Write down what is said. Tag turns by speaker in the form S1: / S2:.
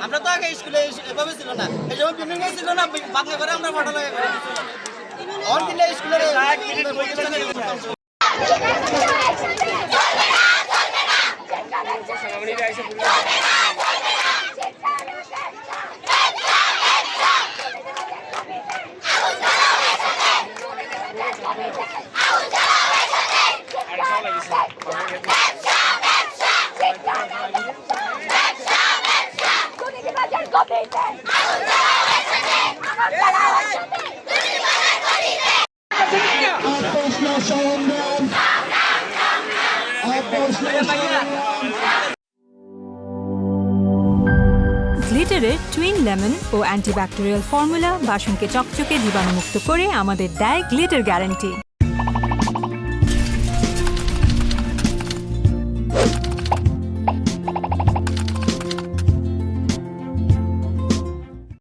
S1: আমরা তো আগে স্কুলে এভাবে ছিল না, এই যেমন বিল্ডিং ছিল না, বাংলা করে আমরা ফটো লাগে অন দিলে স্কুলের
S2: গ্লিটারের টুইন লেমন ও অ্যান্টিব্যাকটেরিয়াল ফর্মুলা বাসনকে চকচকে জীবাণুমুক্ত করে আমাদের দেয় গ্লিটার গ্যারান্টি।